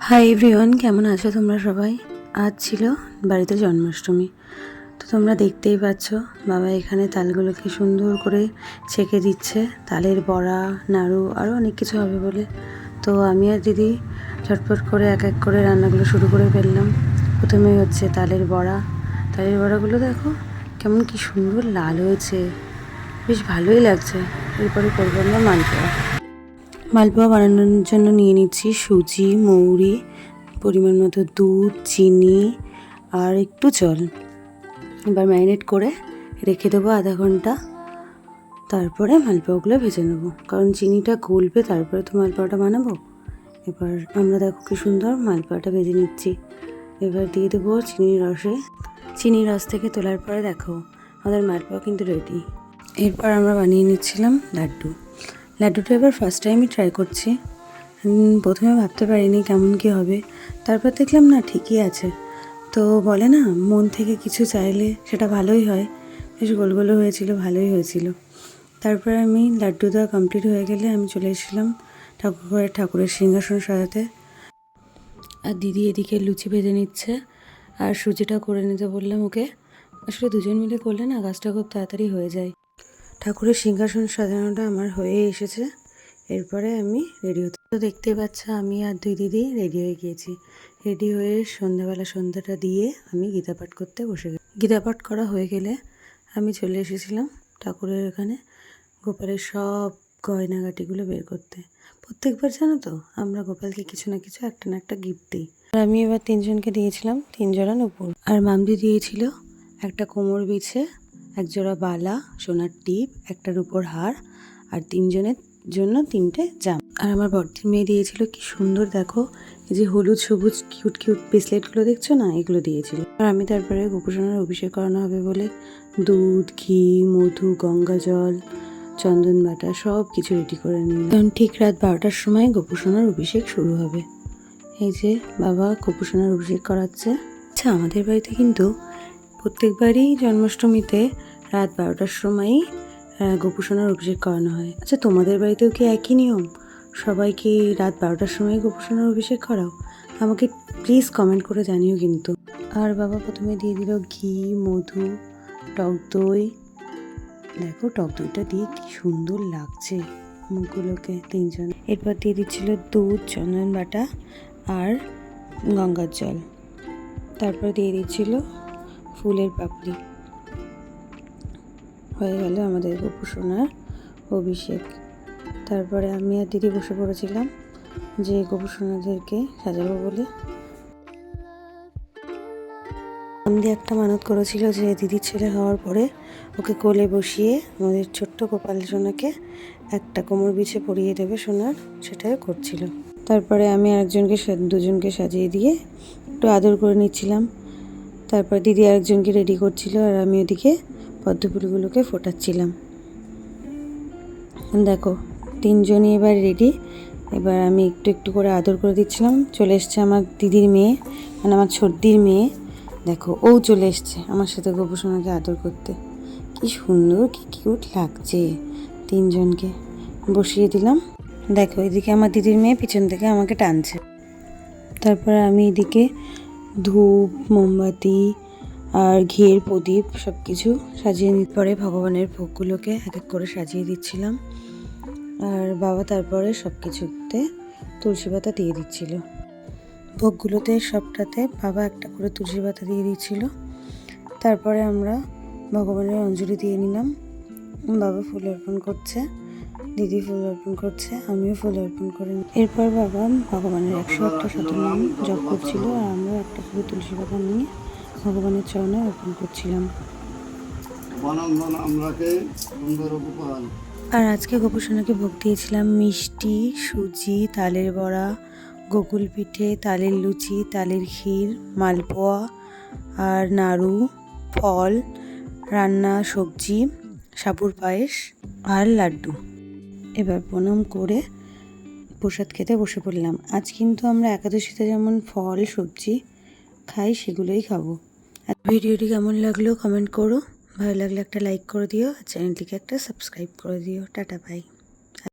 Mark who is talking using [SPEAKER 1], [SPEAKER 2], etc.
[SPEAKER 1] Hi everyone, কেমন আছো তোমরা সবাই? আজ ছিল বাড়িতে জন্মাষ্টমী। তো তোমরা দেখতেই পাচ্ছ বাবা এখানে তালগুলোকে সুন্দর করে ছেঁকে দিচ্ছে। তালের বড়া, নাড়ু আরও অনেক কিছু হবে বলে। তো আমি আর দিদি ঝটপট করে এক এক করে রান্নাগুলো শুরু করে ফেললাম। প্রথমেই হচ্ছে তালের বড়া। তালের বড়াগুলো দেখো কেমন কি সুন্দর লাল হয়েছে, বেশ ভালোই লাগছে। এরপরে করবো আমরা মালপোয়া। মালপোয়া বানানোর জন্য নিয়ে নিচ্ছি সুজি, মৌরি, পরিমাণ মতো দুধ, চিনি আর একটু জল। এবার ম্যারিনেট করে রেখে দেবো আধা ঘন্টা। তারপরে মালপোয়াগুলো ভেজে নেবো, কারণ চিনিটা গলবে তারপরে তো মালপোয়াটা বানাবো। এবার আমরা দেখো কি সুন্দর মালপোয়াটা ভেজে নিচ্ছি। এবার দিয়ে দেবো চিনির রসে। চিনির রস থেকে তোলার পরে দেখো আমাদের মালপোয়া কিন্তু রেডি। এরপর আমরা বানিয়ে নিচ্ছিলাম লাড্ডু। লাড্ডুটা এবার ফার্স্ট টাইমই ট্রাই করছি। প্রথমে ভাবতে পারিনি কেমন কী হবে, তারপর দেখলাম না ঠিকই আছে। তো বলে না, মন থেকে কিছু চাইলে সেটা ভালোই হয়। বেশ গোল গোলও হয়েছিল, ভালোই হয়েছিল। তারপরে আমি লাড্ডুটা কমপ্লিট হয়ে গেলে আমি চলে এসেছিলাম ঠাকুরের সিংহাসন সাজাতে। আর দিদি এদিকে লুচি ভেজে নিচ্ছে আর সুজিটা করে নিতে বললাম ওকে। আসলে দুজন মিলে করলে না কাজটা খুব তাড়াতাড়ি হয়ে যায়। ঠাকুরের সিংহাসন সাজানোটা আমার হয়ে এসেছে। এরপরে আমি রেডি হতে তো দেখতে পাচ্ছ আমি আর দুই দিদি রেডি হয়ে গিয়েছি। রেডি হয়ে সন্ধ্যাবেলা সন্ধ্যাটা দিয়ে আমি গীতা পাঠ করতে বসে গেছি। গীতা পাঠ করা হয়ে গেলে আমি চলে এসেছিলাম ঠাকুরের এখানে গোপালের সব গয়নাগাটিগুলো বের করতে। প্রত্যেকবার জানো তো আমরা গোপালকে কিছু না কিছু একটা না একটা গিফট দিই। আর আমি এবার তিনজনকে দিয়েছিলাম 3 জোড়া নূপুর। আর মামদি দিয়েছিল একটা কোমর বিছে, এক জোড়া বালা, সোনার টিপ, একটা রূপোর হার আর 3 জনের জন্য 3টে জাম। আর আমার বড়দির মেয়ে দিয়েছিল কি সুন্দর দেখো, এই যে হলুদ সবুজ কিউট কিউট ব্রেসলেটগুলো দেখছো না, এগুলো দিয়েছিল। আর আমি তারপরে গোপুসোনার অভিষেক করানো হবে বলে দুধ, ঘি, মধু, গঙ্গা জল, চন্দন বাটা সব কিছু রেডি করে নিই। কারণ ঠিক রাত 12টার সময় গোপুসোনার অভিষেক শুরু হবে। এই যে বাবা গোপুসোনার অভিষেক করাচ্ছে। আচ্ছা, আমাদের বাড়িতে কিন্তু প্রত্যেকবারই জন্মাষ্টমীতে রাত 12টার সময়ই গোপুসোনার অভিষেক করানো হয়। আচ্ছা, তোমাদের বাড়িতেও কি একই নিয়ম? সবাই কি রাত 12টার সময় গোপুসোনার অভিষেক করাও? আমাকে প্লিজ কমেন্ট করে জানিও কিন্তু। আর বাবা প্রথমে দিয়ে দিল ঘি, মধু, টক দই। দেখো টক দইটা দিয়ে কি সুন্দর লাগছে মুখগুলোকে 3জন। এরপর দিয়ে দিচ্ছিল দুধ, চন্দন বাটা আর গঙ্গার জল। তারপর দিয়ে দিচ্ছিল ফুলের পাপড়ি। হয়ে গেল আমাদের গোপুসোনার অভিষেক। তারপরে আমি আর দিদি বসে পড়েছিলাম যে গোপুসোনাদেরকে সাজাবো বলে। আমাদের একটা মানত করেছিল যে দিদির ছেলে হওয়ার পরে ওকে কোলে বসিয়ে আমাদের ছোট্ট গোপাল সোনাকে একটা কোমর বিছে পরিয়ে দেবে সোনার, সেটাই করছিল। তারপরে আমি আরেকজনকে দুজনকে সাজিয়ে দিয়ে একটু আদর করে নিচ্ছিলাম। তারপর দিদি আরেকজনকে রেডি করছিল আর আমি ওদিকে পদ্মফুলগুলোকে ফোটাচ্ছিলাম। দেখো 3জনই এবার রেডি। এবার আমি একটু একটু করে আদর করে দিচ্ছিলাম। চলে এসছে আমার দিদির মেয়ে, মানে আমার ছোটদির মেয়ে। দেখো ও চলে এসছে আমার সাথে গোপুসোনাকে আদর করতে। কি সুন্দর, কি কিউট লাগছে। 3জনকে বসিয়ে দিলাম। দেখো এদিকে আমার দিদির মেয়ে পিছন থেকে আমাকে টানছে। তারপরে আমি এদিকে ধূপ, মোমবাতি আর ঘিয়ের প্রদীপ সব কিছু সাজিয়ে নিতে পরে ভগবানের ভোগগুলোকে এক এক করে সাজিয়ে দিচ্ছিলাম। আর বাবা তারপরে সব কিছুতে তুলসী পাতা দিয়ে দিচ্ছিল। ভোগগুলোতে সবটাতে বাবা একটা করে তুলসী পাতা দিয়ে দিচ্ছিল। তারপরে আমরা ভগবানের অঞ্জলি দিয়ে নিলাম। বাবা ফুল অর্পণ করছে, দিদি ফুল অর্পণ করছে, আমিও ফুল অর্পণ করে। এরপর বাবা ভগবানের 108টা শতনাম জপ করছিল আর আমরাও একটা করে তুলসী পাতা নিয়ে ভগবানের চরণে অর্পণ করছিলাম। আর আজকে গোপুসোনাকে ভোগ দিয়েছিলাম মিষ্টি, সুজি, তালের বড়া, গোকুল পিঠে, তালের লুচি, তালের ক্ষীর, মালপোয়া আর নাড়ু, ফল, রান্না সবজি, সাবুর পায়েস আর লাড্ডু। এবার প্রণাম করে প্রসাদ খেতে বসে পড়লাম। আজ কিন্তু আমরা একাদশীতে যেমন ফল সবজি খাই সেগুলোই খাবো। আর ভিডিওটি কেমন লাগলো কমেন্ট করো, ভালো লাগলে একটা লাইক করে দিও আর চ্যানেলটিকে একটা সাবস্ক্রাইব করে দিও। Tata bye.